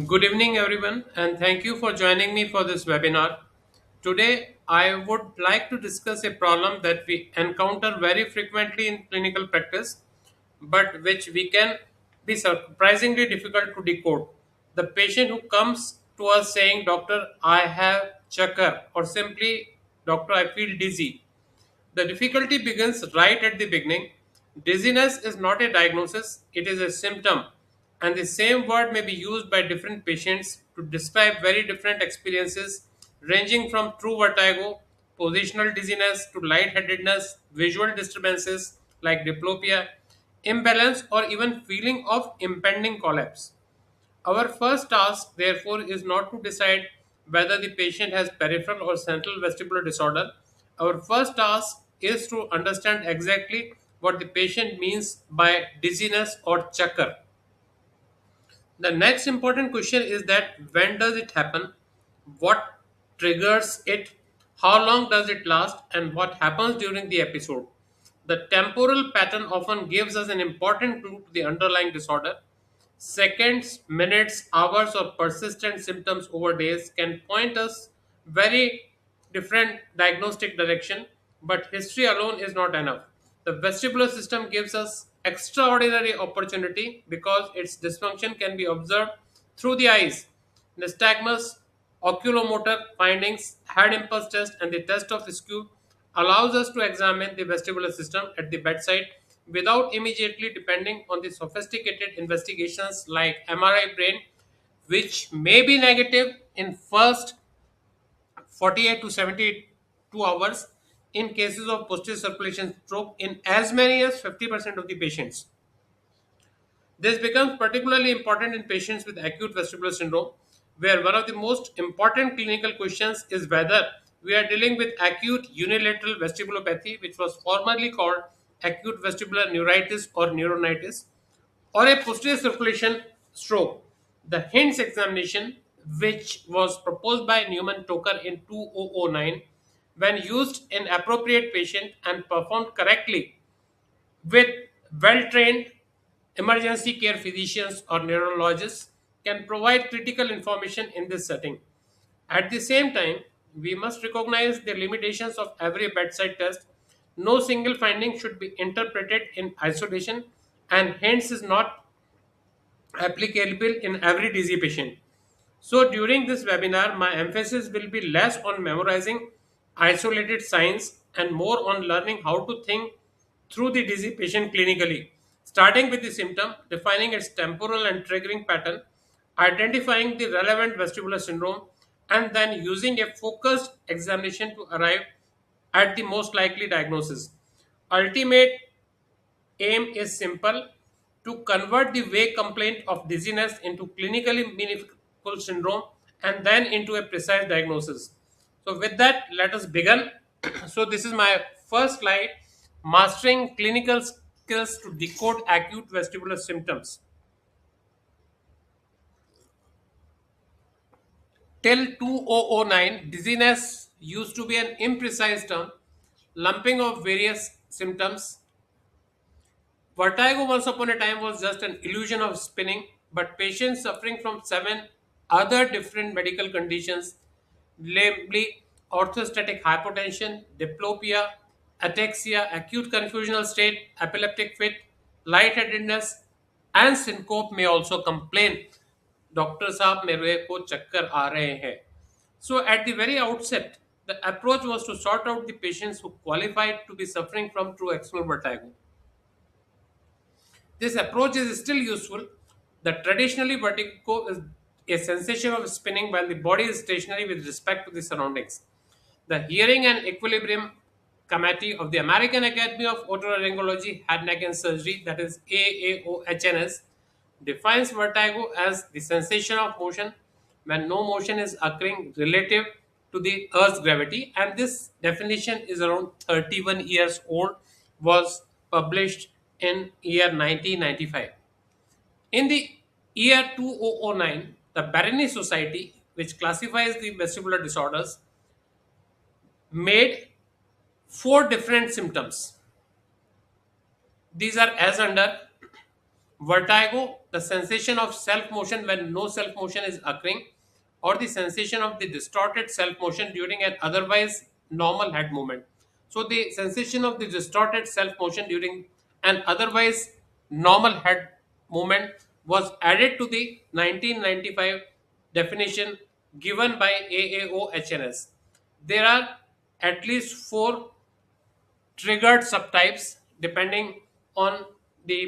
Good evening, everyone, and thank you for joining me for this webinar. Today, I would like to discuss a problem that we encounter very frequently in clinical practice, but which we can be surprisingly difficult to decode. The patient who comes to us saying, Doctor, I have chakkar, or simply, Doctor, I feel dizzy. The difficulty begins right at the beginning. Dizziness is not a diagnosis, it is a symptom, and the same word may be used by different patients to describe very different experiences, ranging from true vertigo, positional dizziness, to light-headedness, visual disturbances like diplopia, imbalance, or even feeling of impending collapse. Our first task, therefore, is not to decide whether the patient has peripheral or central vestibular disorder. Our first task is to understand exactly what the patient means by dizziness or chakkar. The next important question is that when does it happen? What triggers it? How long does it last? And what happens during the episode? The temporal pattern often gives us an important clue to the underlying disorder. Seconds, minutes, hours, or persistent symptoms over days can point us very different diagnostic direction, but history alone is not enough. The vestibular system gives us extraordinary opportunity because its dysfunction can be observed through the eyes. Nystagmus, oculomotor findings, head impulse test, and the test of skew allows us to examine the vestibular system at the bedside without immediately depending on the sophisticated investigations like MRI brain, which may be negative in first 48 to 72 hours in cases of posterior circulation stroke in as many as 50% of the patients. This becomes particularly important in patients with acute vestibular syndrome, where one of the most important clinical questions is whether we are dealing with acute unilateral vestibulopathy, which was formerly called acute vestibular neuritis or neuronitis, or a posterior circulation stroke. The HINTS examination, which was proposed by Newman Toker in 2009, when used in appropriate patient and performed correctly with well-trained emergency care physicians or neurologists, can provide critical information in this setting. At the same time, we must recognize the limitations of every bedside test. No single finding should be interpreted in isolation, and hence is not applicable in every dizzy patient. So during this webinar, my emphasis will be less on memorizing isolated signs and more on learning how to think through the dizzy patient clinically, starting with the symptom, defining its temporal and triggering pattern, identifying the relevant vestibular syndrome, and then using a focused examination to arrive at the most likely diagnosis. Ultimate aim is simple: to convert the vague complaint of dizziness into clinically meaningful syndrome and then into a precise diagnosis. So, with that, let us begin. So, this is my first slide: mastering clinical skills to decode acute vestibular symptoms. Till 2009, dizziness used to be an imprecise term, lumping of various symptoms. Vertigo once upon a time was just an illusion of spinning, but patients suffering from seven other different medical conditions, namely orthostatic hypotension, diplopia, ataxia, acute confusional state, epileptic fit, lightheadedness, and syncope, may also complain. Doctor साहब मेरे को चक्कर आ रहे हैं. So at the very outset, the approach was to sort out the patients who qualified to be suffering from true external vertigo. This approach is still useful. The traditionally vertigo is a sensation of spinning while the body is stationary with respect to the surroundings. The Hearing and Equilibrium Committee of the American Academy of Otolaryngology, Head, Neck and Surgery, that is AAOHNS, defines vertigo as the sensation of motion when no motion is occurring relative to the Earth's gravity, and this definition is around 31 years old, was published in year 1995. In the year 2009, the Berenice Society, which classifies the vestibular disorders, made four different symptoms. These are as under: vertigo, the sensation of self motion when no self motion is occurring, or the sensation of the distorted self motion during an otherwise normal head movement. So, the sensation of the distorted self motion during an otherwise normal head movement was added to the 1995 definition given by AAO-HNS. There are at least four triggered subtypes depending on the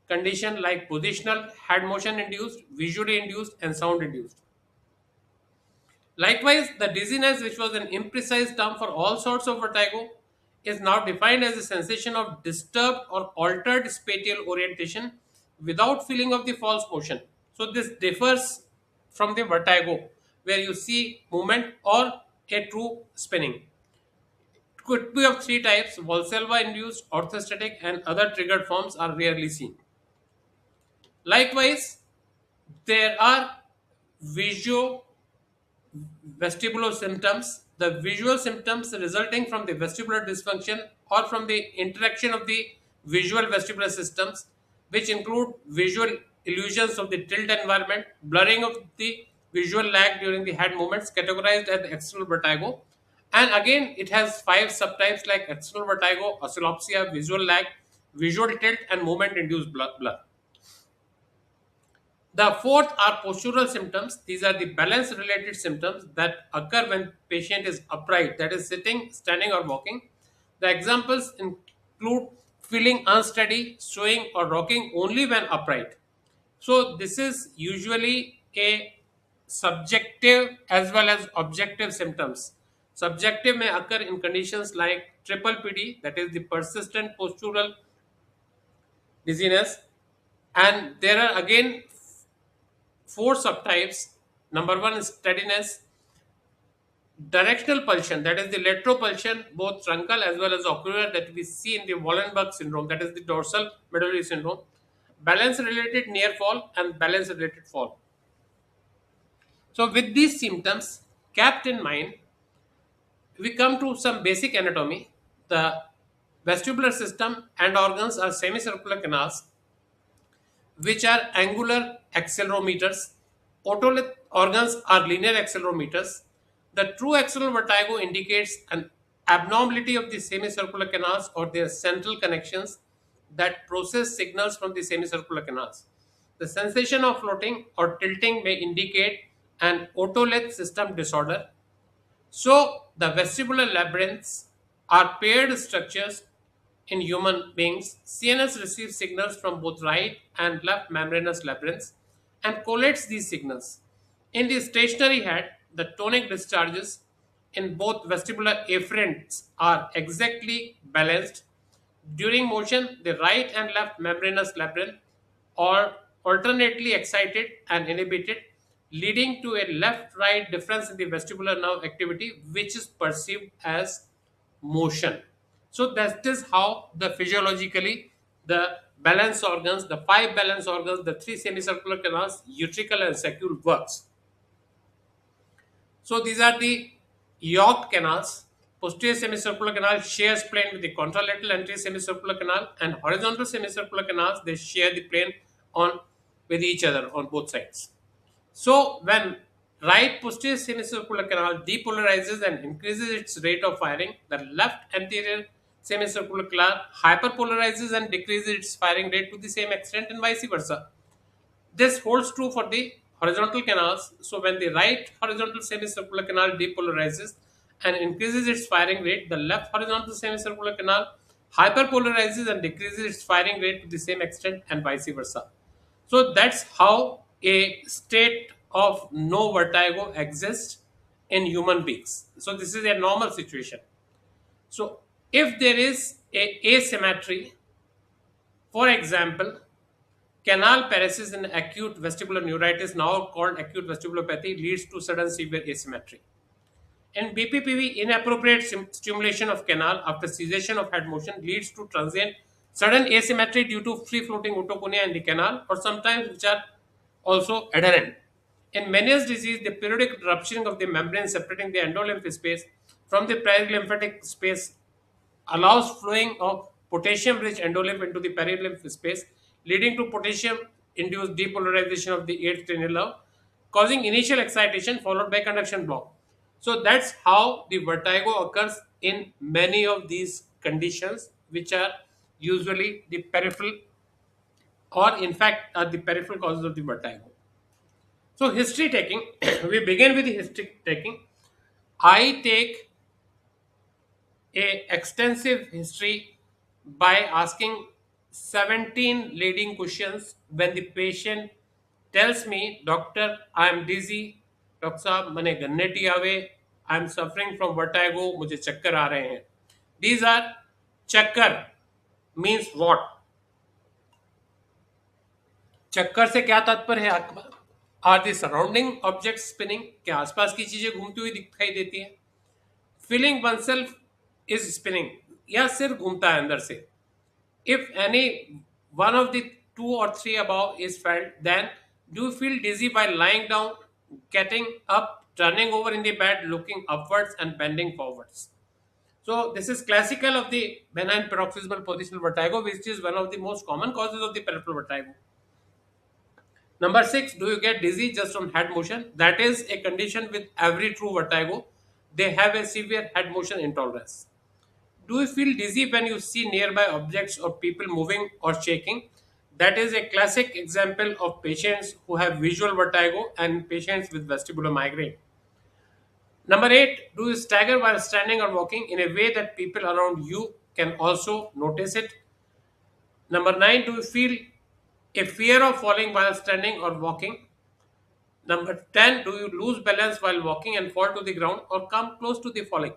condition, like positional, head motion induced, visually induced, and sound induced. Likewise, the dizziness, which was an imprecise term for all sorts of vertigo, is now defined as a sensation of disturbed or altered spatial orientation without feeling of the false motion. So, this differs from the vertigo, where you see movement or a true spinning. It could be of three types: Valsalva induced, orthostatic, and other triggered forms are rarely seen. Likewise, there are visual vestibular symptoms, the visual symptoms resulting from the vestibular dysfunction or from the interaction of the visual vestibular systems, which include visual illusions of the tilt environment, blurring of the visual lag during the head movements, categorized as external vertigo. And again, it has five subtypes like external vertigo, oscillopsia, visual lag, visual tilt, and movement induced blur. The fourth are postural symptoms. These are the balance related symptoms that occur when patient is upright, that is sitting, standing or walking. The examples include feeling unsteady, swaying or rocking only when upright. So this is usually a subjective as well as objective symptoms. Subjective may occur in conditions like triple PD, that is the persistent postural dizziness, and there are again four subtypes. Number one is steadiness, directional pulsion, that is the lateral pulsion, both truncal as well as ocular, that we see in the Wallenberg syndrome, that is the dorsal medullary syndrome, balance related near fall, and balance related fall. So, with these symptoms kept in mind, we come to some basic anatomy. The vestibular system and organs are semicircular canals which are angular accelerometers. Otolith organs are linear accelerometers. The true axonal vertigo indicates an abnormality of the semicircular canals or their central connections that process signals from the semicircular canals. The sensation of floating or tilting may indicate an otolith system disorder. So, the vestibular labyrinths are paired structures in human beings. CNS receives signals from both right and left membranous labyrinths and collates these signals. In the stationary head, the tonic discharges in both vestibular afferents are exactly balanced. During motion, the right and left membranous labyrinth are alternately excited and inhibited, leading to a left-right difference in the vestibular nerve activity, which is perceived as motion. So that is how the physiologically the balance organs, the five balance organs, the three semicircular canals, utricle and saccule works. So these are the York canals. Posterior semicircular canal shares plane with the contralateral anterior semicircular canal, and horizontal semicircular canals, they share the plane on with each other on both sides. So when right posterior semicircular canal depolarizes and increases its rate of firing, the left anterior semicircular canal hyperpolarizes and decreases its firing rate to the same extent, and vice versa. This holds true for the horizontal canals. So when the right horizontal semicircular canal depolarizes and increases its firing rate, the left horizontal semicircular canal hyperpolarizes and decreases its firing rate to the same extent, and vice versa. So that's how a state of no vertigo exists in human beings. So this is a normal situation. So if there is a asymmetry, for example, canal paresis in acute vestibular neuritis, now called acute vestibulopathy, leads to sudden severe asymmetry. In BPPV, inappropriate stimulation of canal after cessation of head motion leads to transient sudden asymmetry due to free-floating otoconia in the canal, or sometimes which are also adherent. In Meniere's disease, the periodic rupturing of the membrane separating the endolymph space from the perilymphatic space allows flowing of potassium-rich endolymph into the perilymph space, leading to potassium induce depolarization of the eighth cranial nerve, causing initial excitation followed by conduction block. So that's how the vertigo occurs in many of these conditions, which are usually the peripheral, or in fact are the peripheral causes of the vertigo. So history taking, we begin with the history taking. I take a extensive history by asking 17 leading questions when the patient tells me, Doctor, I am dizzy, doctor साहब मैंने गन्नेटी आवे, I am suffering from vertigo, मुझे चक्कर आ रहे हैं. These are chakkar means what. चक्कर से क्या तात्पर्य है आपका? Are the surrounding object spinning, के आसपास की चीजें घूमती हुई दिखाई देती हैं. फीलिंग oneself is spinning, या सिर घूमता है अंदर से. If any one of the two or three above is felt, then do you feel dizzy while lying down, getting up, turning over in the bed, looking upwards and bending forwards? So this is classical of the benign paroxysmal positional vertigo, which is one of the most common causes of the peripheral vertigo. Number 6, do you get dizzy just on head motion? That is a condition with every true vertigo. They have a severe head motion intolerance. Do you feel dizzy when you see nearby objects or people moving or shaking? That is a classic example of patients who have visual vertigo and patients with vestibular migraine. Number 8, do you stagger while standing or walking in a way that people around you can also notice it? Number 9, do you feel a fear of falling while standing or walking? Number 10, do you lose balance while walking and fall to the ground or come close to the falling?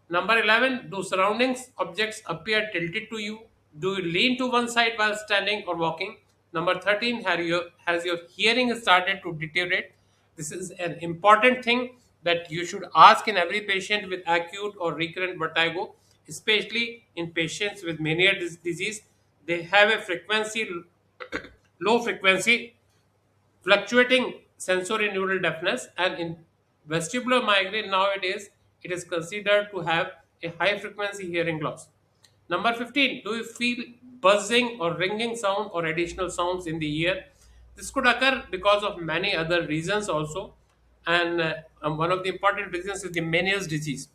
Number 11, do surroundings objects appear tilted to you? Do you lean to one side while standing or walking? Number 13, has your hearing started to deteriorate? This is an important thing that you should ask in every patient with acute or recurrent vertigo, especially in patients with mania disease. They have a frequency, low frequency fluctuating sensory neural deafness, and in vestibular migraine nowadays it is considered to have a high frequency hearing loss. Number 15, do you feel buzzing or ringing sound or additional sounds in the ear? This could occur because of many other reasons also, and one of the important reasons is the Meniere's disease.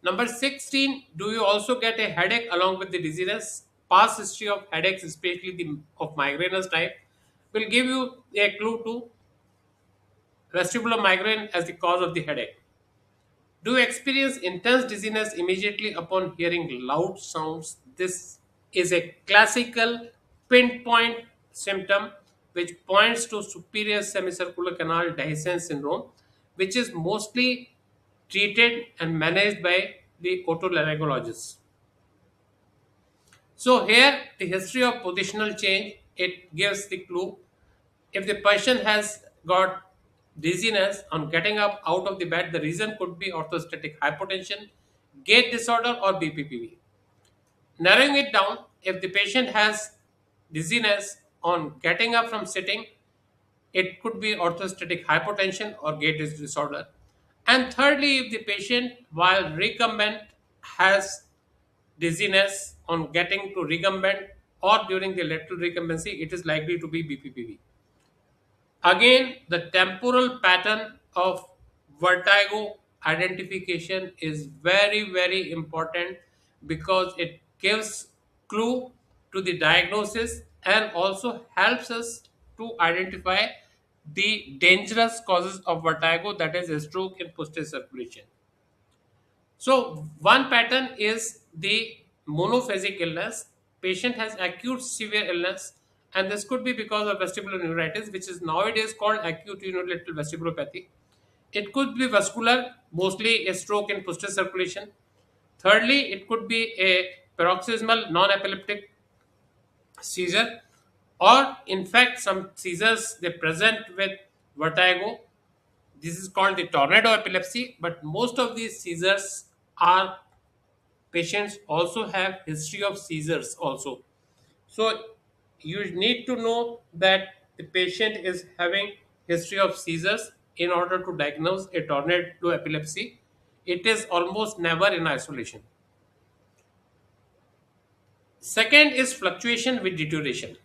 Number 16, do you also get a headache along with the dizziness? Past history of headaches, especially the of migrainous type, will give you a clue to vestibular migraine as the cause of the headache. Do you experience intense dizziness immediately upon hearing loud sounds? This is a classical pinpoint symptom which points to superior semicircular canal dehiscence syndrome, which is mostly treated and managed by the otolaryngologists. So here the history of positional change, it gives the clue. If the person has got dizziness on getting up out of the bed, the reason could be orthostatic hypotension, gait disorder, or BPPV. Narrowing it down, if the patient has dizziness on getting up from sitting, it could be orthostatic hypotension or gait disorder. And thirdly, if the patient while recumbent has dizziness on getting to recumbent or during the lateral recumbency, it is likely to be BPPV. Again, the temporal pattern of vertigo identification is very, very important because it gives clue to the diagnosis and also helps us to identify the dangerous causes of vertigo, that is stroke and posterior circulation. So one pattern is the monophasic illness. Patient has acute severe illness, and this could be because of vestibular neuritis, which is nowadays called acute unilateral vestibulopathy. It could be vascular, mostly a stroke in posterior circulation. Thirdly, it could be a paroxysmal non-epileptic seizure, or in fact some seizures they present with vertigo. This is called the tornado epilepsy, but most of these seizures are patients also have history of seizures also. So you need to know that the patient is having history of seizures in order to diagnose a tornado epilepsy. It is almost never in isolation. Second is fluctuation with deterioration.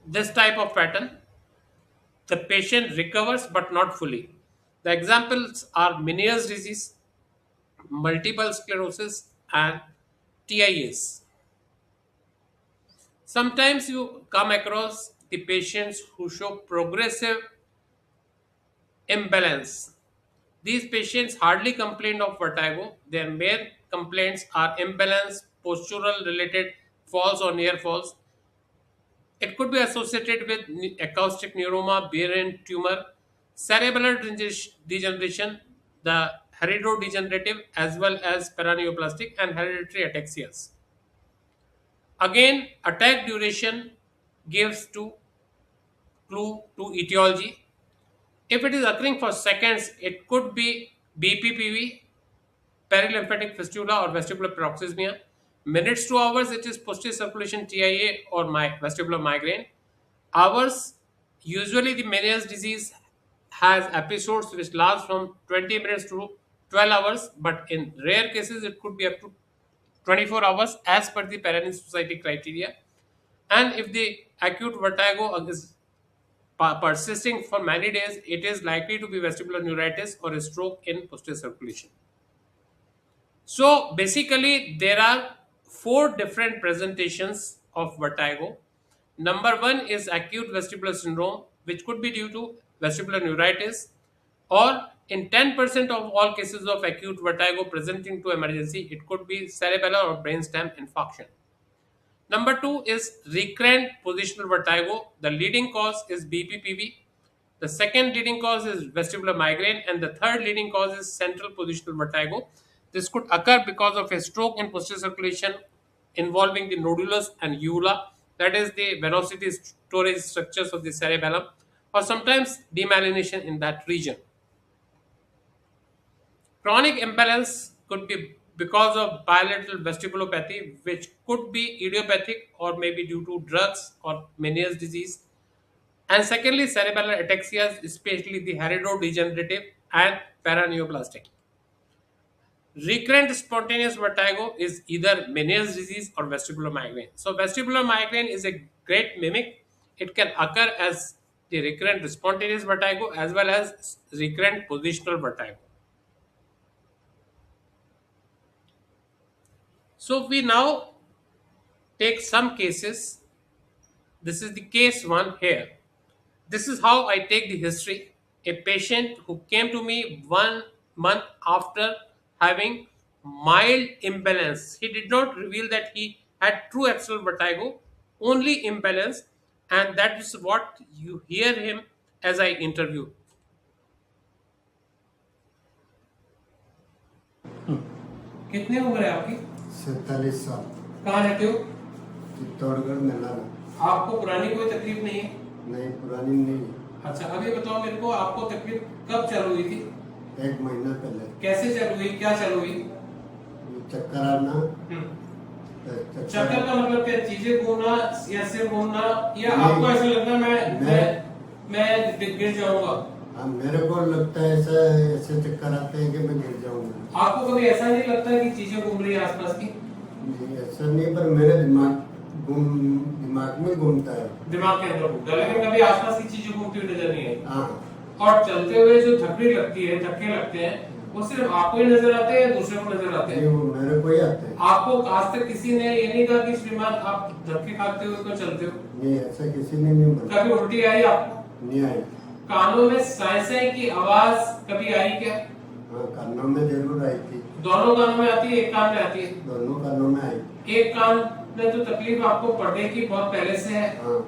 this type of pattern, the patient recovers but not fully. The examples are Meniere's disease, multiple sclerosis, and TIAs. Sometimes you come across the patients who show progressive imbalance. These patients hardly complain of vertigo. Their main complaints are imbalance, postural related falls or near falls. It could be associated with acoustic neuroma, brain tumor, cerebellar degeneration, the heredodegenerative, as well as paraneoplastic and hereditary ataxias. Again, attack duration gives to clue to etiology. If it is occurring for seconds, it could be BPPV, perilymphatic fistula or vestibular paroxysmia. Minutes to hours, it is posterior circulation TIA or vestibular migraine. Hours, usually the Meniere's disease has episodes which last from 20 minutes to 12 hours, but in rare cases, it could be up to 24 hours as per the Paranin Society criteria. And if the acute vertigo is persisting for many days, it is likely to be vestibular neuritis or a stroke in posterior circulation. So basically, there are four different presentations of vertigo. Number one is acute vestibular syndrome, which could be due to vestibular neuritis, or in 10% of all cases of acute vertigo presenting to emergency, it could be cerebellar or brainstem infarction. Number two is recurrent positional vertigo. The leading cause is BPPV. The second leading cause is vestibular migraine, and the third leading cause is central positional vertigo. This could occur because of a stroke in posterior circulation involving the nodulus and uvula, that is the velocity storage structures of the cerebellum, or sometimes demyelination in that region. Chronic imbalance could be because of bilateral vestibulopathy, which could be idiopathic or maybe due to drugs or Meniere's disease. And secondly, cerebellar ataxias, especially the heredodegenerative and paraneoplastic. Recurrent spontaneous vertigo is either Meniere's disease or vestibular migraine. So, vestibular migraine is a great mimic. It can occur as the recurrent spontaneous vertigo as well as recurrent positional vertigo. So, we now take some cases. This is the case one here. This is how I take the history. A patient who came to me 1 month after having mild imbalance. He did not reveal that he had true axial vertigo, only imbalance, and that is what you hear him as I interview. कितने उम्र है आपकी? 47 साल। कहाँ रहते हो? चित्तौड़गढ़ में लाना। आपको पुरानी कोई तकलीफ नहीं है? नहीं, पुरानी नहीं। अच्छा, अभी बताओ मेरे को, आपको तकलीफ कब चालू हुई थी? 1 महीना पहले। कैसे चालू हुई, क्या चालू हुई? चक्कर आना। चक्कर का मतलब क्या? चीजें घूमना या सिर घूमना, या आपको ऐसा लगता है मैं गिर जाऊंगा? हाँ, मेरे को लगता है ऐसे चक्कर आते हैं कि मैं गिर जाऊंगा। आपको कभी ऐसा नहीं लगता कि चीजें घूम रही है आसपास की? नहीं, ऐसा नहीं, पर मेरे दिमाग में घूमता है। दिमाग के अंदर घूमता है, लेकिन कभी आसपास की चीजें घूमती हुई नजर नहीं आई। हाँ। और चलते हुए जो धक्के लगते हैं, वो सिर्फ आपको ही नजर आते हैं या दूसरे को नजर आते हैं? वो मेरे को ही आते हैं। आपको आज तक किसी ने ये नहीं कहा कि श्रीमान आप धक्के खाते हुए क्यों चलते हो? नहीं, ऐसा किसी ने नहीं बोला। कभी उल्टी आई आपको? नहीं आई। कानों में साई की आवाज कभी आई क्या? हाँ, कानों में जरूर आई थी। दोनों कानों में आती है, एक कान में आती है? दोनों कानों में आई। एक कान में तो तकलीफ आपको पर्दे की बहुत पहले से है। हाँ।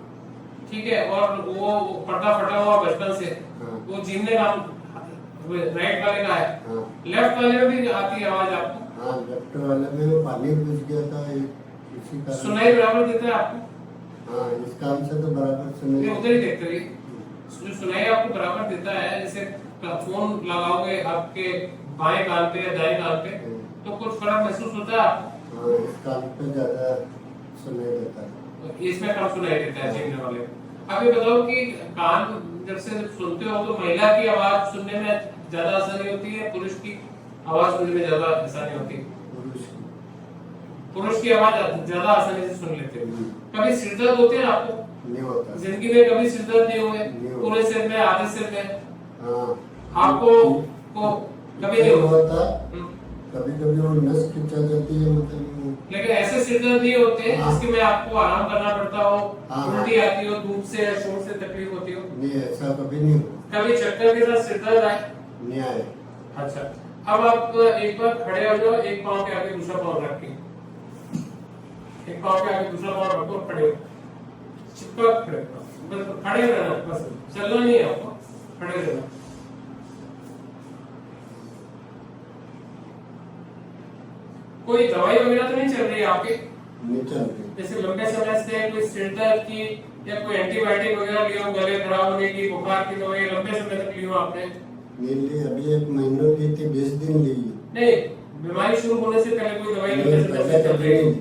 ठीक है, और वो पर्दा फटा हुआ बचपन से। हाँ। वो जीने का राइट वाले का है। हाँ। लेफ्ट वाले में भी आती है आवाज आपको? हाँ, लेफ्ट वाले में पानी घुस गया था, इसी कारण। सुनाई बराबर देता है आपको? हाँ, इस काम से तो बराबर सुनाई। उधर ही देखते रहिए, सुनाई आपको बराबर देता है। जैसे फोन लगाओगे आपके बाएं कान पे या दाएं कान पे, तो कुछ फर्क महसूस होता है आपको? हाँ, इस कान पे ज्यादा सुनाई देता है, इसमें कम सुनाई देता है जीने वाले। अब ये बताओ कि कान जब से सुनते हो तो महिला की आवाज सुनने में ज्यादा आसानी होती है, पुरुष की आवाज सुनने में ज्यादा आसानी होती है? पुरुष की आवाज ज्यादा आसानी से सुन लेते हो। कभी सिर दर्द होते हैं आपको? नहीं होता। जिंदगी में कभी सिर दर्द नहीं हुए? नहीं हुआ। पूरे सिर में, आधे सिर में? हाँ। आपको को कभी नहीं हुआ हुआ? था। कभी कभी वो नस खिंचा जाती है, मतलब लेकिन ऐसे सिर दर्द नहीं होते हाँ। जिसके में आपको आराम करना पड़ता हो, हाँ। उल्टी आती हो, धूप से या शोर से तकलीफ होती हो? नहीं, ऐसा कभी नहीं हुआ। कभी चक्कर के साथ सिर दर्द आए? नहीं आए। अच्छा, अब आप एक बार खड़े हो जाओ, एक पाँव के आगे दूसरा पाँव रख के, एक पाँव के आगे दूसरा पाँव रखो, खड़े हो, चिपक खड़े हो। बस खड़े रहना, बस चलना नहीं है आपको, खड़े रहना। कोई दवाई वगैरह तो नहीं चल रही है आपके? नहीं चल रही। जैसे लंबे समय से कोई सिर दर्द की या कोई एंटीबायोटिक वगैरह लिया हो, गले खराब होने की, बुखार की दवाई लंबे समय तक ली हो आपने? नहीं ली, अभी 1 महीना ली थी, 20 दिन ली। नहीं, बीमारी शुरू होने से पहले कोई दवाई लंबे समय से चल रही है?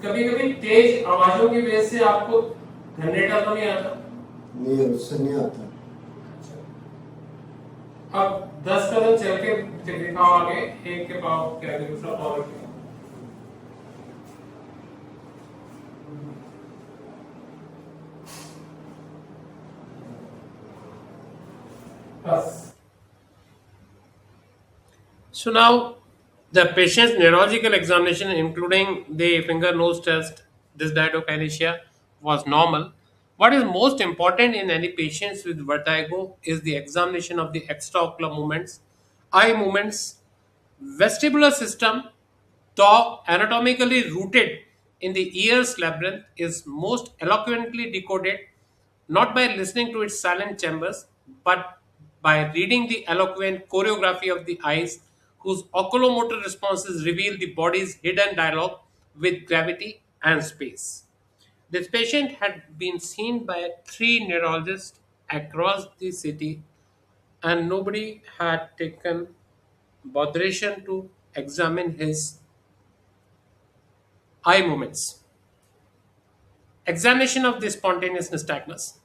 कभी कभी तेज आवाजों की वजह से आपको जनरेटर तो नहीं आता? नहीं, उससे नहीं आता। अब 10 कदम चल के दिखाओ आगे, एक के पाँव के आगे दूसरा पाँव रखिए। बस। So now the patient's neurological examination, including the finger nose test, this diadokinesia, was normal. What is most important in any patients with vertigo is the examination of the extraocular movements, eye movements, vestibular system, though anatomically rooted in the ear's labyrinth, is most eloquently decoded not by listening to its silent chambers, but by reading the eloquent choreography of the eyes, whose oculomotor responses reveal the body's hidden dialogue with gravity and space. This patient had been seen by 3 neurologists across the city, and nobody had taken botheration to examine his eye movements. Examination of the spontaneous nystagmus.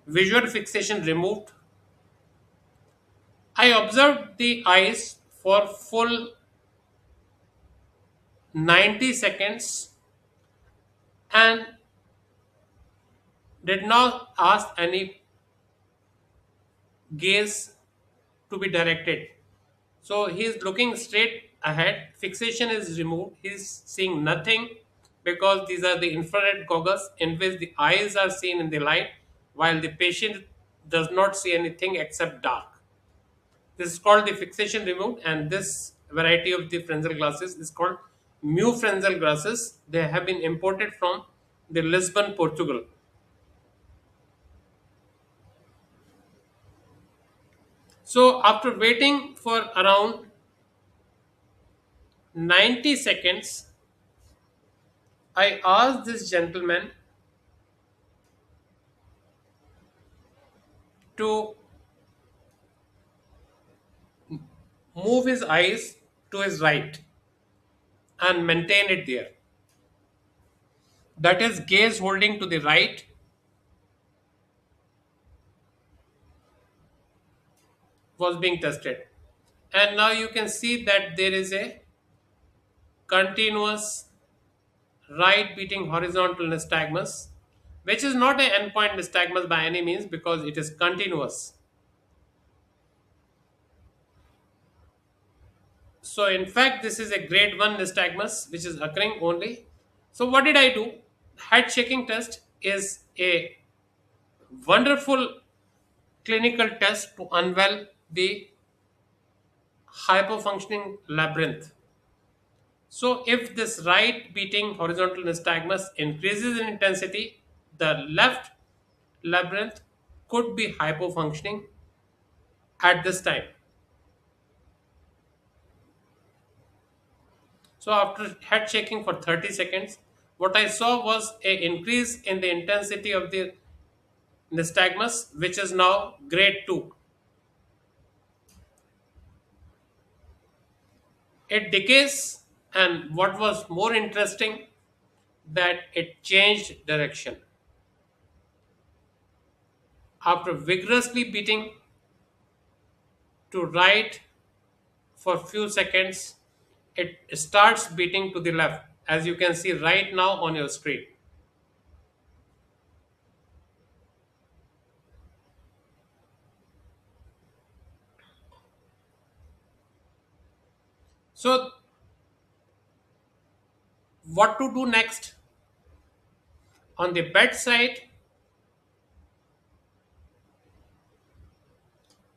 Visual fixation removed. I observed the eyes for full 90 seconds and did not ask any gaze to be directed. So he is looking straight ahead. Fixation is removed. He is seeing nothing because these are the infrared goggles in which the eyes are seen in the light while the patient does not see anything except dark. This is called the fixation removed, and this variety of the Frenzel glasses is called mu Frenzel glasses. They have been imported from the Lisbon, Portugal. So after waiting for around 90 seconds, I asked this gentleman to move his eyes to his right and maintain it there. That is, gaze holding to the right was being tested. And now you can see that there is a continuous right beating horizontal nystagmus, which is not an endpoint nystagmus by any means because it is continuous. So in fact, this is a grade 1 nystagmus which is occurring only. So what did I do? Head shaking test is a wonderful clinical test to unveil the hypofunctioning labyrinth. So if this right beating horizontal nystagmus increases in intensity, the left labyrinth could be hypofunctioning at this time. So after head shaking for 30 seconds, what I saw was a increase in the intensity of the nystagmus, which is now grade 2. It decays, and what was more interesting, that it changed direction. After vigorously beating to right for few seconds, it starts beating to the left, as you can see right now on your screen. So, what to do next? On the bedside,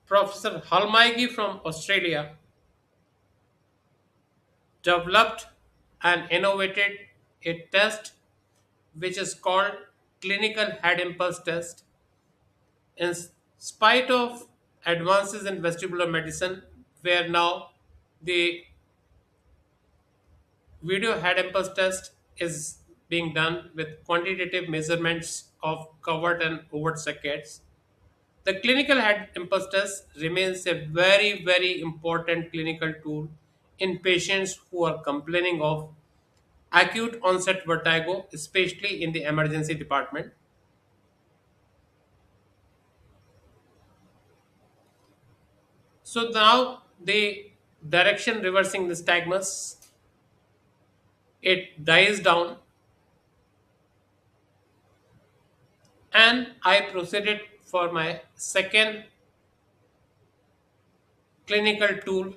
Professor Halmaigi from Australia developed and innovated a test which is called clinical head impulse test. In spite of advances in vestibular medicine, where now the video head impulse test is being done with quantitative measurements of covert and overt saccades, the clinical head impulse test remains a very, very important clinical tool in patients who are complaining of acute onset vertigo, especially in the emergency department. So now the direction reversing nystagmus, it dies down, and I proceeded for my second clinical tool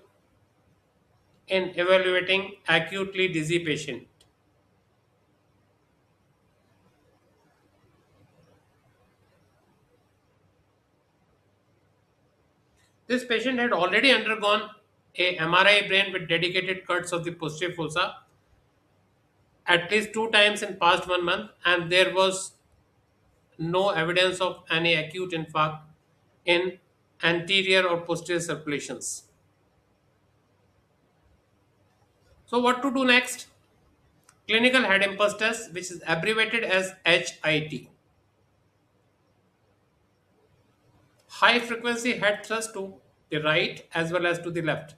in evaluating acutely dizzy patient. This patient had already undergone a MRI brain with dedicated cuts of the posterior fossa at least two times in past 1 month, and there was no evidence of any acute infarct in anterior or posterior circulations. So what to do next? Clinical head impulse test, which is abbreviated as HIT. High frequency head thrust to the right as well as to the left.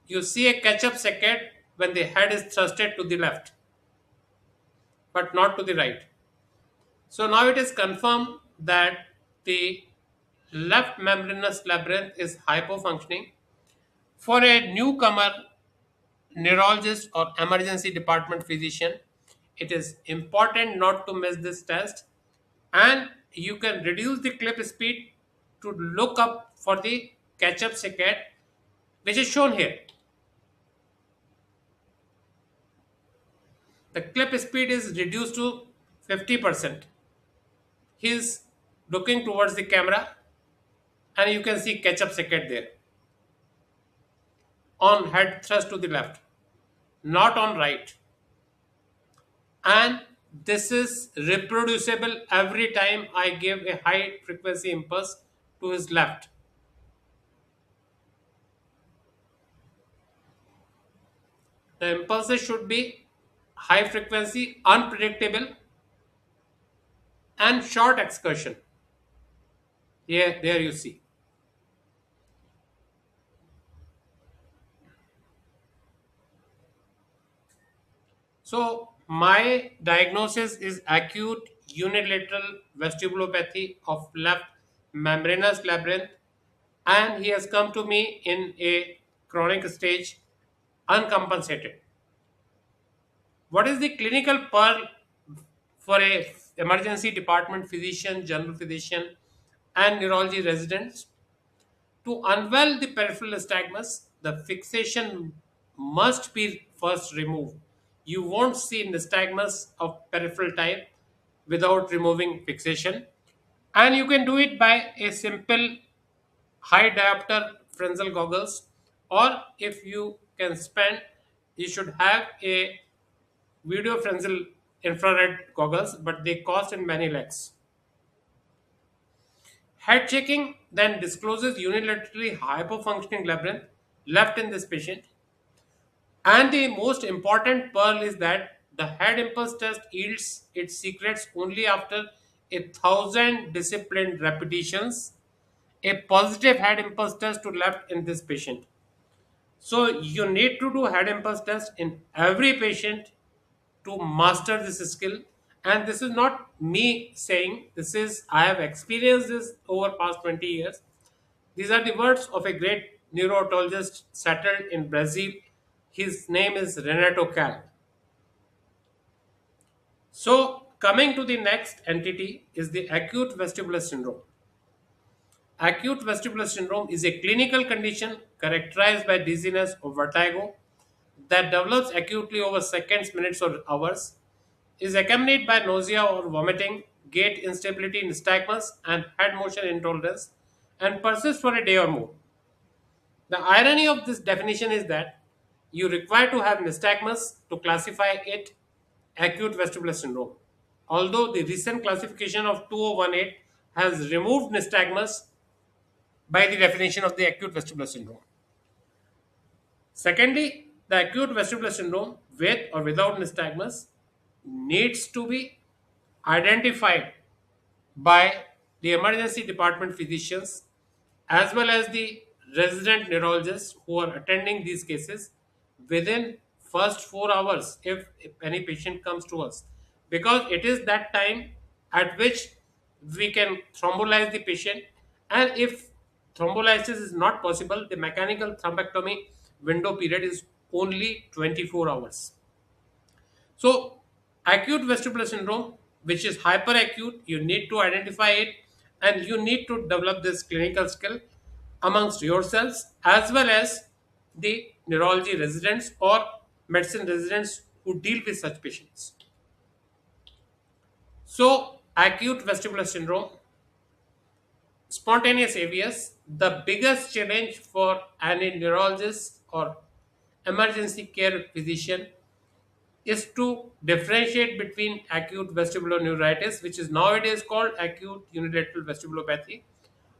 You see a catch-up saccade when the head is thrusted to the left, but not to the right. So now it is confirmed that the left membranous labyrinth is hypofunctioning. For a newcomer neurologist or emergency department physician, it is important not to miss this test, and you can reduce the clip speed to look up for the catch-up saccade, which is shown here. The clip speed is reduced to 50%. He is looking towards the camera, and you can see catch-up saccade there on head thrust to the left, not on right. And this is reproducible every time I give a high frequency impulse to his left. The impulses should be high frequency, unpredictable, and short excursion. Here, there you see. So my diagnosis is acute unilateral vestibulopathy of left membranous labyrinth, and he has come to me in a chronic stage, uncompensated. What is the clinical pearl for a emergency department physician, general physician, and neurology residents? To unveil the peripheral nystagmus, the fixation must be first removed. You won't see nystagmus of peripheral type without removing fixation, and you can do it by a simple high diopter frenzel goggles, or if you can spend, you should have a video frenzel infrared goggles, but they cost in many lakhs. Head checking then discloses unilaterally hypofunctioning labyrinth left in this patient. And the most important pearl is that the head impulse test yields its secrets only after 1,000 disciplined repetitions. A positive head impulse test to left in this patient. So you need to do head impulse test in every patient to master this skill. And this is not me saying, this is I have experienced this over past 20 years. These are the words of a great neurologist settled in Brazil. His name is Renato Cal. So, coming to the next entity is the acute vestibular syndrome. Acute vestibular syndrome is a clinical condition characterized by dizziness or vertigo that develops acutely over seconds, minutes, or hours, is accompanied by nausea or vomiting, gait instability, nystagmus, and head motion intolerance, and persists for a day or more. The irony of this definition is that you require to have nystagmus to classify it acute vestibular syndrome. Although the recent classification of 2018 has removed nystagmus by the definition of the acute vestibular syndrome. Secondly, the acute vestibular syndrome with or without nystagmus needs to be identified by the emergency department physicians as well as the resident neurologists who are attending these cases within first 4 hours if any patient comes to us, because it is that time at which we can thrombolize the patient, and if thrombolysis is not possible, the mechanical thrombectomy window period is only 24 hours. So, acute vestibular syndrome, which is hyperacute, you need to identify it and you need to develop this clinical skill amongst yourselves as well as the neurology residents or medicine residents who deal with such patients. So, acute vestibular syndrome, spontaneous AVS, the biggest challenge for any neurologist or emergency care physician is to differentiate between acute vestibular neuritis, which is nowadays called acute unilateral vestibulopathy,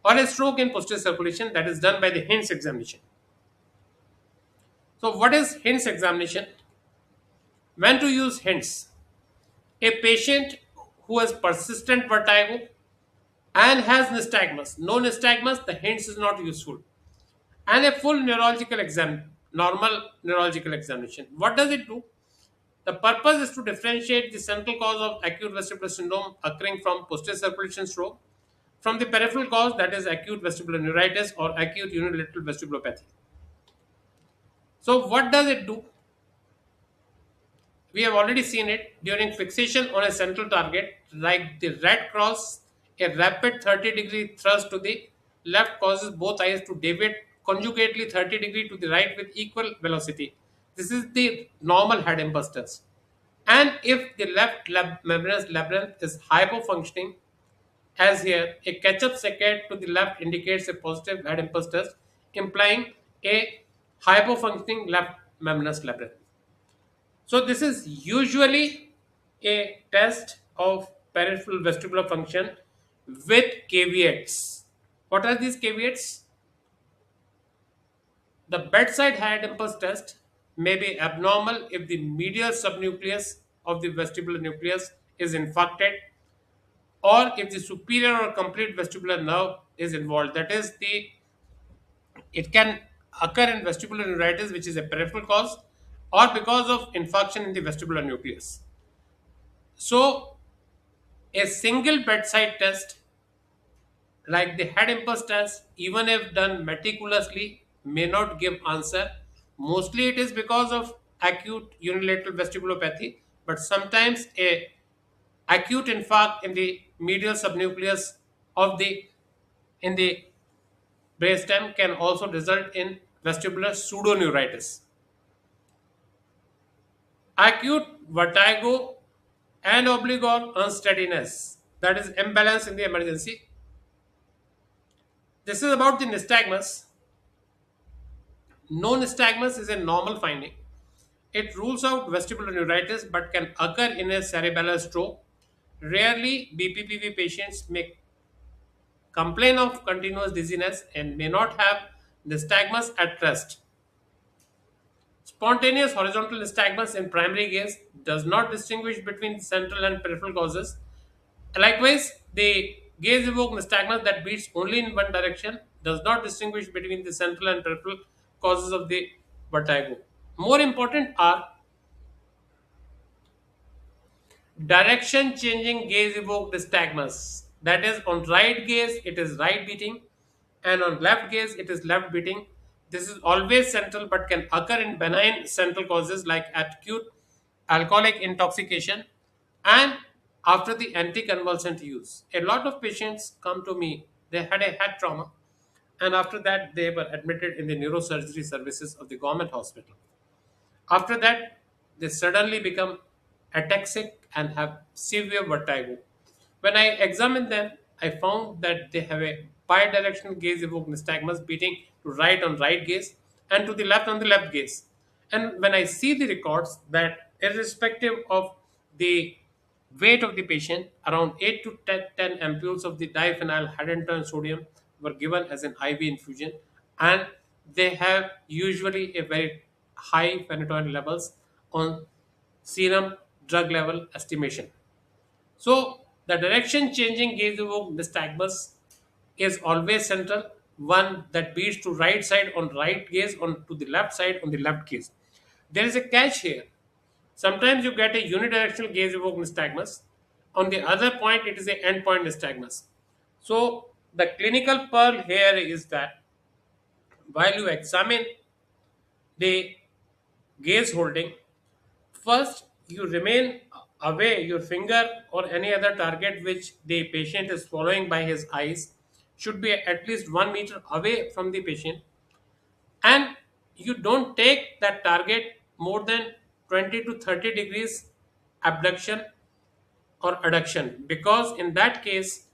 or a stroke in posterior circulation that is done by the Hinds examination. So, what is Hinds examination? When to use Hinds? A patient who has persistent vertigo and has nystagmus. No nystagmus, the Hinds is not useful. And a full neurological exam, normal neurological examination. What does it do? The purpose is to differentiate the central cause of acute vestibular syndrome occurring from posterior circulation stroke from the peripheral cause, that is acute vestibular neuritis or acute unilateral vestibulopathy. So what does it do? We have already seen it during fixation on a central target like the red cross. A rapid 30-degree thrust to the left causes both eyes to deviate conjugately 30-degree to the right with equal velocity. This is the normal head impulse test. And if the left membranous labyrinth is hypofunctioning, as here, a catch-up saccade to the left indicates a positive head impulse test, implying a hypofunctioning left membranous labyrinth. So this is usually a test of peripheral vestibular function with caveats. What are these caveats? The bedside head impulse test may be abnormal if the medial subnucleus of the vestibular nucleus is infarcted or if the superior or complete vestibular nerve is involved. That is, the it can occur in vestibular neuritis, which is a peripheral cause, or because of infarction in the vestibular nucleus. So, a single bedside test like the head impulse test, even if done meticulously, may not give answer. Mostly it is because of acute unilateral vestibulopathy, but sometimes a acute infarct in the medial subnucleus of the in the brainstem can also result in vestibular pseudoneuritis. Acute vertigo and obligor unsteadiness, that is imbalance in the emergency. This is about the nystagmus. No nystagmus is a normal finding. It rules out vestibular neuritis but can occur in a cerebellar stroke. Rarely, BPPV patients may complain of continuous dizziness and may not have nystagmus at rest. Spontaneous horizontal nystagmus in primary gaze does not distinguish between central and peripheral causes. Likewise, the gaze evoked nystagmus that beats only in one direction does not distinguish between the central and peripheral causes of the vertigo. More important are direction changing gaze evoked nystagmus. That is, on right gaze, it is right beating. and on left gaze it is left beating. This is always central but can occur in benign central causes like acute alcoholic intoxication and after the anticonvulsant use. A lot of patients come to me, they had a head trauma, and after that they were admitted in the neurosurgery services of the government hospital. After that, they suddenly become ataxic and have severe vertigo. When I examined them, I found that they have a bidirectional gaze evoked nystagmus beating to right on right gaze and to the left on the left gaze. And when I see the records, that irrespective of the weight of the patient, around 8 to 10 ampules of the diphenyl hydrogen sodium were given as an IV infusion, and they have usually a very high phenytoin levels on serum drug level estimation. So the direction changing gaze evoked nystagmus is always central, one that beats to right side on right gaze on to the left side on the left gaze. There is a catch here. Sometimes you get a unidirectional gaze evoked nystagmus. On the other point, it is a endpoint nystagmus. So the clinical pearl here is that while you examine the gaze holding, first you remain away your finger or any other target which the patient is following by his eyes should be at least 1 meter away from the patient, and you don't take that target more than 20 to 30 degrees abduction or adduction, because in that case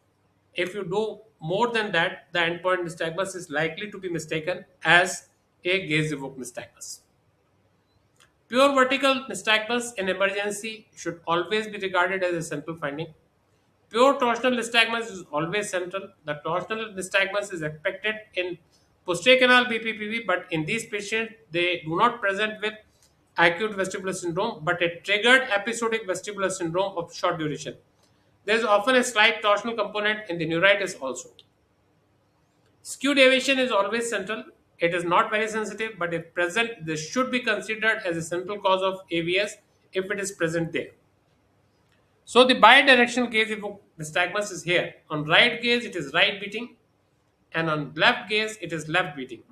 if you do more than that the endpoint nystagmus is likely to be mistaken as a gaze evoked nystagmus. Pure vertical nystagmus in emergency should always be regarded as a central finding. Pure torsional nystagmus is always central. The torsional nystagmus is expected in posterior canal BPPV, but in these patients, they do not present with acute vestibular syndrome, but a triggered episodic vestibular syndrome of short duration. There is often a slight torsional component in the neuritis also. Skew deviation is always central. It is not very sensitive, but if present, this should be considered as a central cause of AVS if it is present there. So the bidirectional gaze evoked nystagmus is here. On right gaze, it is right beating, and on left gaze, it is left beating.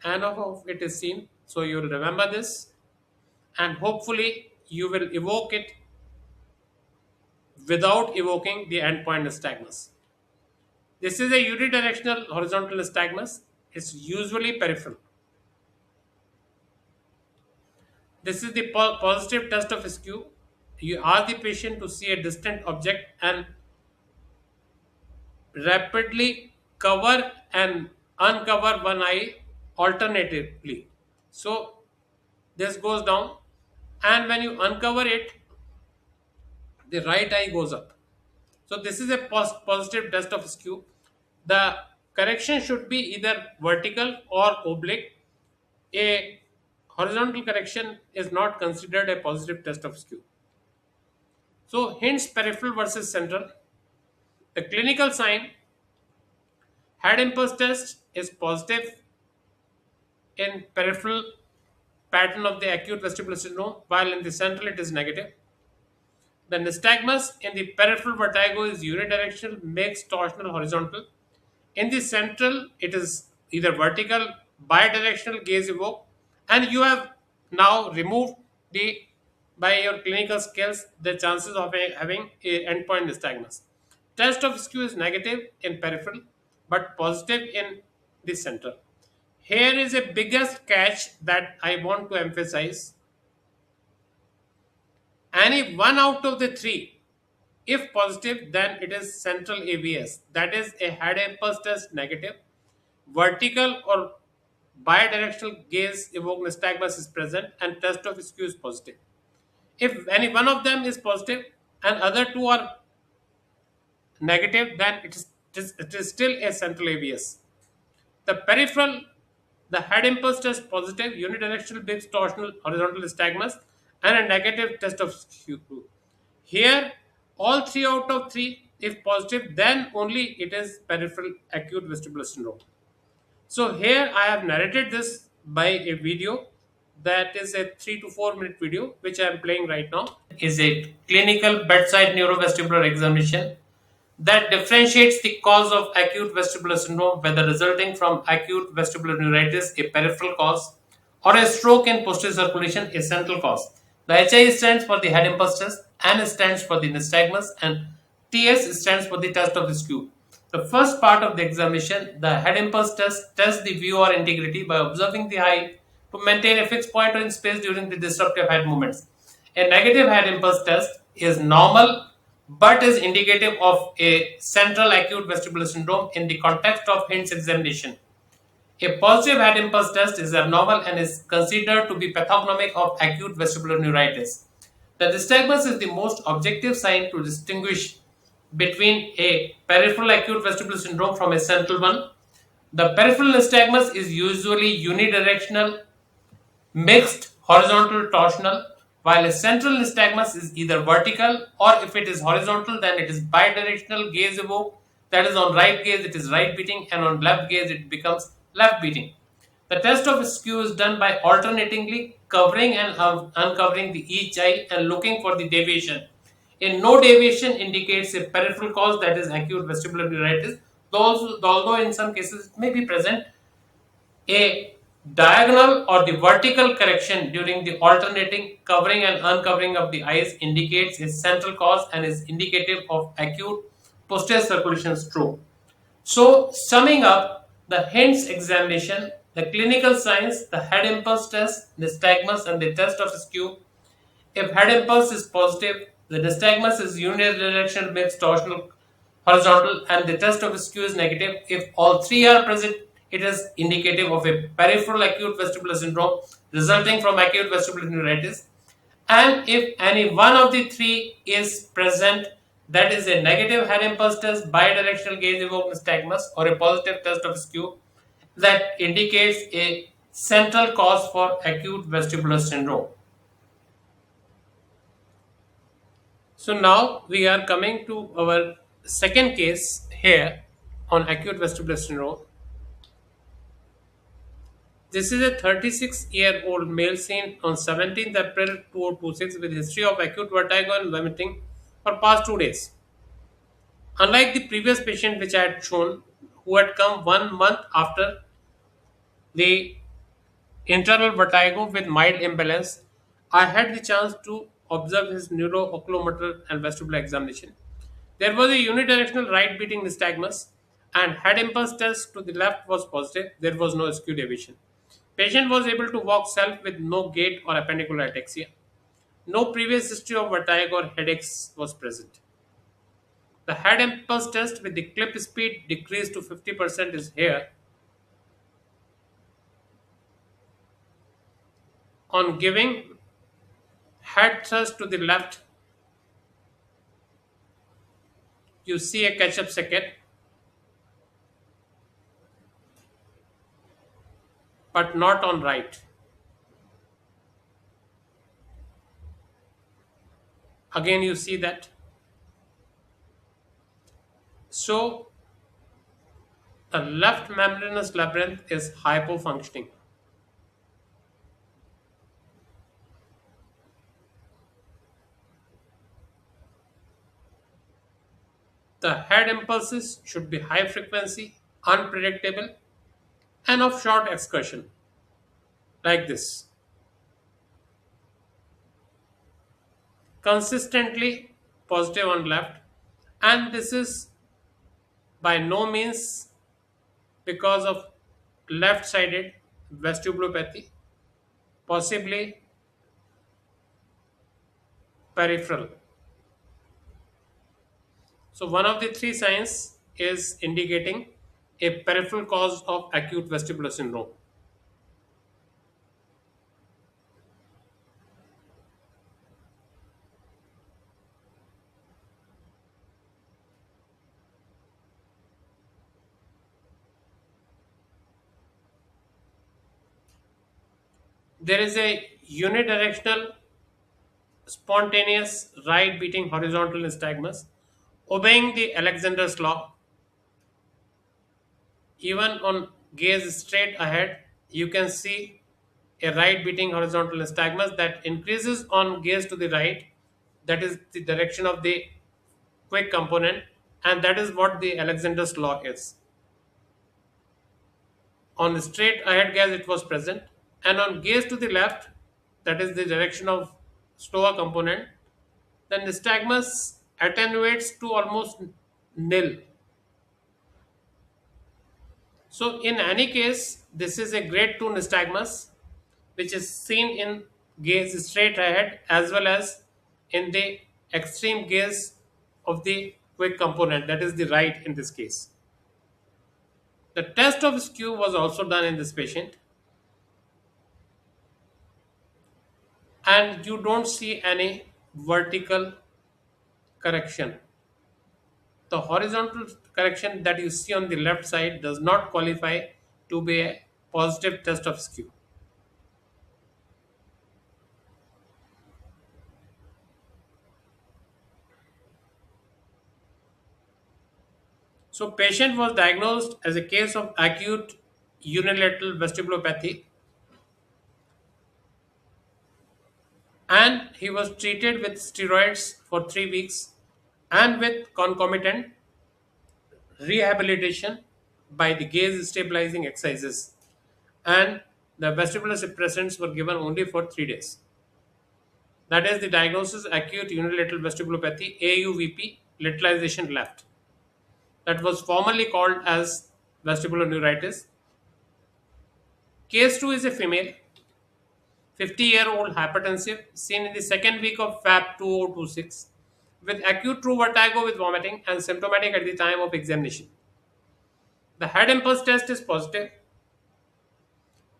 And of it is seen. So you will remember this, and hopefully you will evoke it without evoking the endpoint nystagmus. This is a unidirectional horizontal nystagmus. It's usually peripheral. This is the positive test of skew. You ask the patient to see a distant object and rapidly cover and uncover one eye alternatively. So this goes down, and when you uncover it, the right eye goes up. So this is a positive test of skew. The correction should be either vertical or oblique. A horizontal correction is not considered a positive test of skew. So hints peripheral versus central. The clinical sign head impulse test is positive in peripheral pattern of the acute vestibular syndrome, while in the central it is negative. The nystagmus in the peripheral vertigo is unidirectional, makes torsional horizontal. In the central, it is either vertical, bidirectional gaze evoked, and you have now removed the by your clinical skills the chances of having a endpoint nystagmus. Test of skew is negative in peripheral, but positive in the central. Here is a biggest catch that I want to emphasize. Any one out of the three, if positive, then it is central AVS. That is a head impulse test negative. Vertical or bidirectional gaze evoked nystagmus is present and test of skew is positive. If any one of them is positive and other two are negative, then it is still a central AVS. The peripheral, the head impulse test positive, unidirectional base torsional horizontal nystagmus, and a negative test of skew. Here, all three out of three, if positive, then only it is peripheral acute vestibular syndrome. So here I have narrated this by a video that is a 3 to 4 minute video which I am playing right now. Is a clinical bedside neurovestibular examination that differentiates the cause of acute vestibular syndrome, whether resulting from acute vestibular neuritis, a peripheral cause, or a stroke in posterior circulation, a central cause. The HI stands for the head impulse test, N stands for the nystagmus, and TS stands for the test of the skew. The first part of the examination, the head impulse test, tests the view or integrity by observing the eye to maintain a fixed point in space during the disruptive head movements. A negative head impulse test is normal but is indicative of a central acute vestibular syndrome in the context of Hind's examination. A positive head impulse test is abnormal and is considered to be pathognomic of acute vestibular neuritis. The nystagmus is the most objective sign to distinguish between a peripheral acute vestibular syndrome from a central one. The peripheral nystagmus is usually unidirectional, mixed, horizontal, torsional, while a central nystagmus is either vertical, or if it is horizontal then it is bidirectional gaze evoked, that is on right gaze it is right beating and on left gaze it becomes left beating. The test of skew is done by alternatingly covering and uncovering the each eye and looking for the deviation. A no deviation indicates a peripheral cause, that is acute vestibular neuritis, although in some cases it may be present. A diagonal or the vertical correction during the alternating covering and uncovering of the eyes indicates a central cause and is indicative of acute posterior circulation stroke. So, summing up the Hind's examination, the clinical signs, the head impulse test, nystagmus, and the test of skew. If head impulse is positive, the nystagmus is unidirectional, mixed, torsional, horizontal, and the test of skew is negative. If all three are present, it is indicative of a peripheral acute vestibular syndrome resulting from acute vestibular neuritis. And if any one of the three is present, that is a negative head impulse test, bidirectional gaze evoked nystagmus, or a positive test of skew, that indicates a central cause for acute vestibular syndrome. So now we are coming to our second case here on acute vestibular syndrome. This is a 36-year-old male seen on 17th April 2026 with history of acute vertigo and vomiting for past 2 days. Unlike the previous patient which I had shown, who had come 1 month after the internal vertigo with mild imbalance, I had the chance to observe his neuro-oculomotor and vestibular examination. There was a unidirectional right beating nystagmus and head impulse test to the left was positive. There was no skew deviation. Patient was able to walk self with no gait or appendicular ataxia. No previous history of vertigo or headaches was present. The head impulse test with the clip speed decreased to 50% is here. On giving head thrust to the left, you see a catch-up circuit, but not on right. Again, you see that. So, the left membranous labyrinth is hypofunctioning. The head impulses should be high frequency, unpredictable, and of short excursion, like this. Consistently positive on left, and this is by no means because of left sided vestibulopathy, possibly peripheral. So, one of the three signs is indicating a peripheral cause of acute vestibular syndrome. There is a unidirectional, spontaneous right beating horizontal nystagmus. Obeying the Alexander's law, even on gaze straight ahead, you can see a right beating horizontal nystagmus that increases on gaze to the right. That is the direction of the quick component, and that is what the Alexander's law is. On the straight ahead gaze, it was present, and on gaze to the left, that is the direction of slower component, the nystagmus attenuates to almost nil. So, in any case, this is a grade 2 nystagmus which is seen in gaze straight ahead as well as in the extreme gaze of the quick component, that is the right in this case. The test of skew was also done in this patient, and you don't see any vertical correction. The horizontal correction that you see on the left side does not qualify to be a positive test of skew. So patient was diagnosed as a case of acute unilateral vestibulopathy, and he was treated with steroids for 3 weeks and with concomitant rehabilitation by the gaze stabilizing exercises, and the vestibular suppressants were given only for 3 days. That is the diagnosis acute unilateral vestibulopathy AUVP, lateralization left, that was formerly called as vestibular neuritis. Case 2 is a female 50-year-old hypertensive seen in the second week of Feb 2026 with acute true vertigo with vomiting and symptomatic at the time of examination. The head impulse test is positive.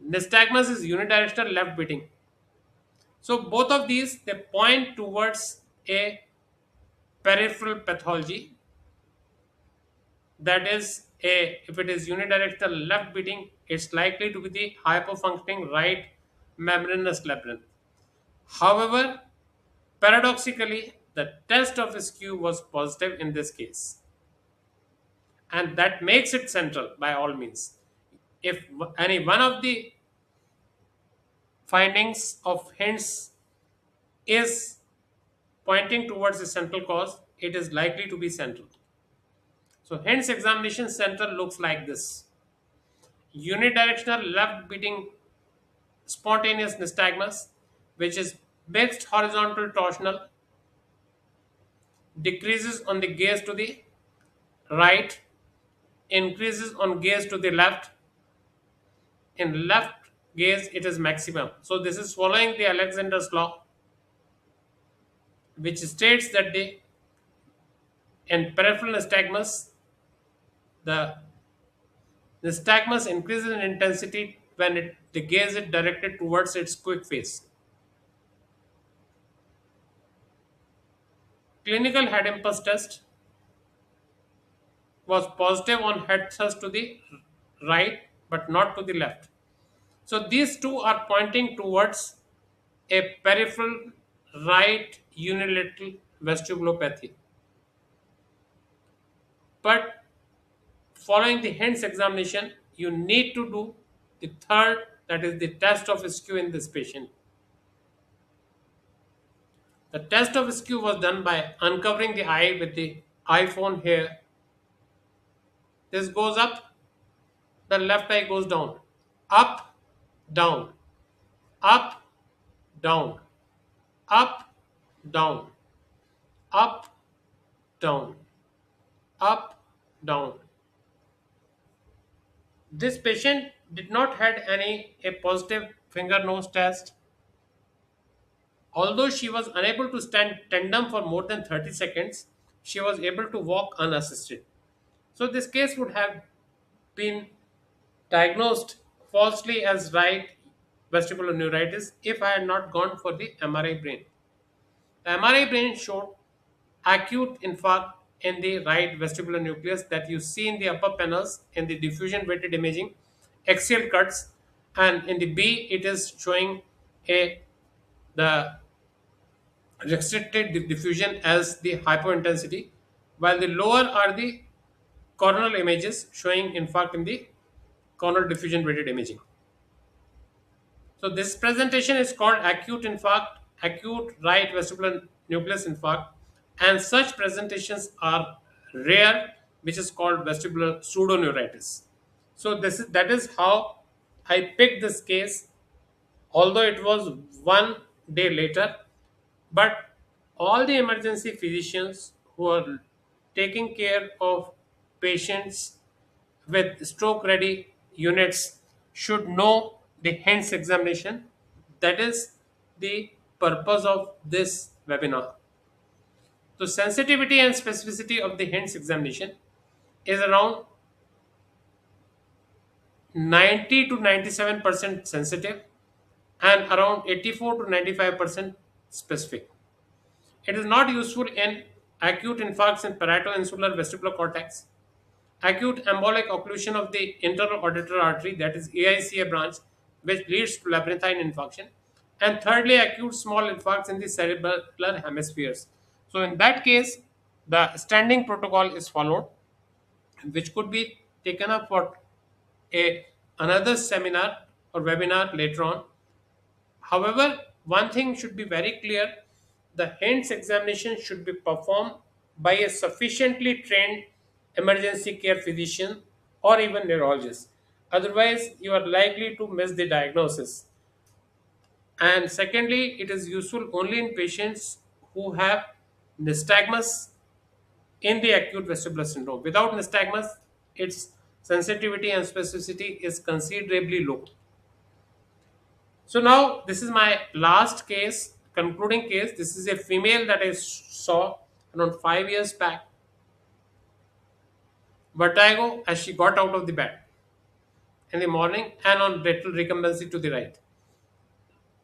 Nystagmus is unidirectional left beating. So both of these they point towards a peripheral pathology, that is a if it is unidirectional left beating, it's likely to be the hypofunctioning right membranous labyrinth. However, paradoxically, the test of skew was positive in this case, and that makes it central by all means. If any one of the findings of hints is pointing towards a central cause, it is likely to be central. So, hence examination central looks like this: unidirectional left beating spontaneous nystagmus, which is mixed horizontal torsional, decreases on the gaze to the right, increases on gaze to the left. In left gaze, it is maximum. So this is following the Alexander's law, which states that the in peripheral nystagmus, the nystagmus increases in intensity when the gaze is directed towards its quick phase. Clinical head impulse test was positive on head thrust to the right but not to the left. So these two are pointing towards a peripheral right unilateral vestibulopathy. But following the hints examination, you need to do the third, that is the test of skew in this patient. The test of skew was done by uncovering the eye with the iPhone here. This goes up, the left eye goes down, up, down, up, down, up, down, up, down, up, down. This patient did not had any a positive finger nose test. Although she was unable to stand tandem for more than 30 seconds, she was able to walk unassisted. So this case would have been diagnosed falsely as right vestibular neuritis if I had not gone for the MRI brain. The MRI brain showed acute infarct in the right vestibular nucleus that you see in the upper panels in the diffusion weighted imaging, axial cuts, and in the B it is showing a the restricted diffusion as the hypointensity, while the lower are the coronal images showing infarct in the coronal diffusion weighted imaging. So this presentation is called acute infarct, acute right vestibular nucleus infarct, and such presentations are rare, which is called vestibular pseudoneuritis. So that is how I picked this case, although it was 1 day later, but all the emergency physicians who are taking care of patients with stroke ready units should know the HENS examination. That is the purpose of this webinar. The sensitivity and specificity of the HENS examination is around 90 to 97% sensitive and around 84 to 95% specific. It is not useful in acute infarcts in parieto-insular vestibular cortex, acute embolic occlusion of the internal auditory artery, that is AICA branch, which leads to labyrinthine infarction, and thirdly, acute small infarcts in the cerebellar hemispheres. So, in that case, the standing protocol is followed, which could be taken up for a another seminar or webinar later on. However, one thing should be very clear: the HENS examination should be performed by a sufficiently trained emergency care physician or even neurologist. Otherwise, you are likely to miss the diagnosis. And secondly, it is useful only in patients who have nystagmus in the acute vestibular syndrome. Without nystagmus, its sensitivity and specificity is considerably low. So now this is my last case, concluding case. This is a female that I saw around 5 years back. Vertigo as she got out of the bed in the morning and on lateral recumbency to the right.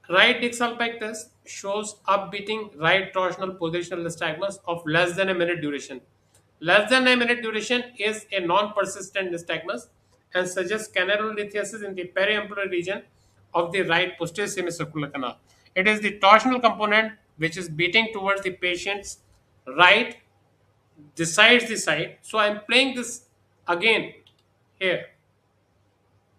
Right Dix-Hallpike test shows upbeating right torsional positional nystagmus of less than a minute duration. Less than a minute duration is a non-persistent nystagmus and suggests canalolithiasis in the periampular region of the right posterior semicircular canal. It is the torsional component which is beating towards the patient's right, decides the side. So I am playing this again here.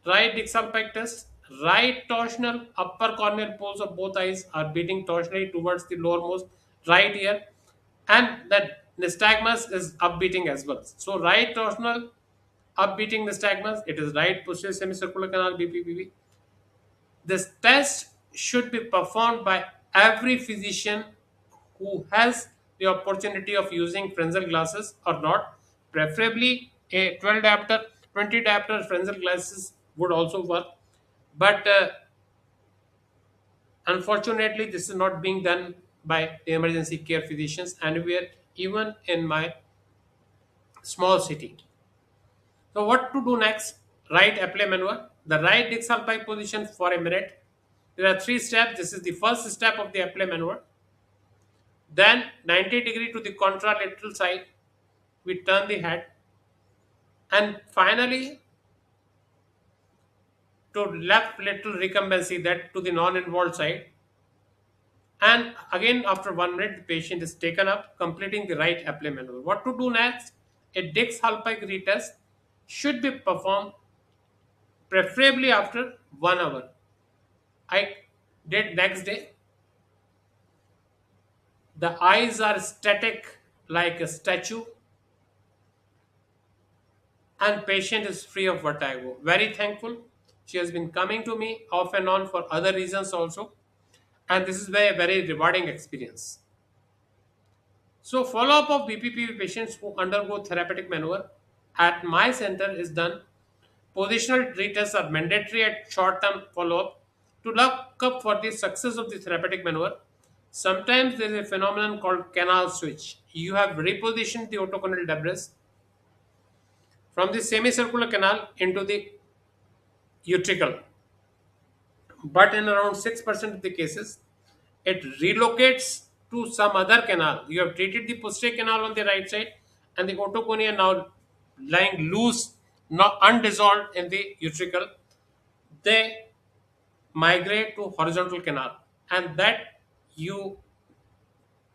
Right Dix-Hallpike test. Right torsional upper corneal poles of both eyes are beating torsionally towards the lowermost right ear, and that nystagmus is upbeating as well. So right torsional upbeating nystagmus, it is right posterior semicircular canal BPPV. This test should be performed by every physician who has the opportunity of using Fresnel glasses or not. Preferably a 12 diopter, 20 diopter Fresnel glasses would also work. But unfortunately, this is not being done by the emergency care physicians anywhere, even in my small city. So what to do next? Right apply maneuver. The right Dix-Hallpike position for a minute. There are 3 steps. This is the first step of the apply maneuver. Then 90-degree to the contralateral side, we turn the head. And finally, to left lateral recumbency, that to the non-involved side. And again, after 1 minute, the patient is taken up, completing the right apply maneuver. What to do next? A Dix-Hallpike retest should be performed, preferably after 1 hour. I did next day. The eyes are static like a statue, and patient is free of vertigo. Very thankful. She has been coming to me off and on for other reasons also, and this is very rewarding experience. So follow-up of BPPV patients who undergo therapeutic maneuver at my center is done. Positional retests are mandatory at short-term follow-up to look up for the success of the therapeutic maneuver. Sometimes there is a phenomenon called canal switch. You have repositioned the otoconal debris from the semicircular canal into the utricle. But in around 6% of the cases, it relocates to some other canal. You have treated the posterior canal on the right side, and the otoconia now lying loose, not undissolved in the utricle. They migrate to horizontal canal, and that you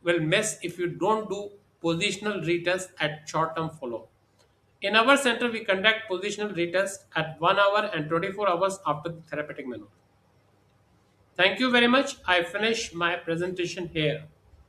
will miss if you don't do positional retest at short-term follow. In our center, we conduct positional retest at 1 hour and 24 hours after the therapeutic maneuver. Thank you very much. I finish my presentation here.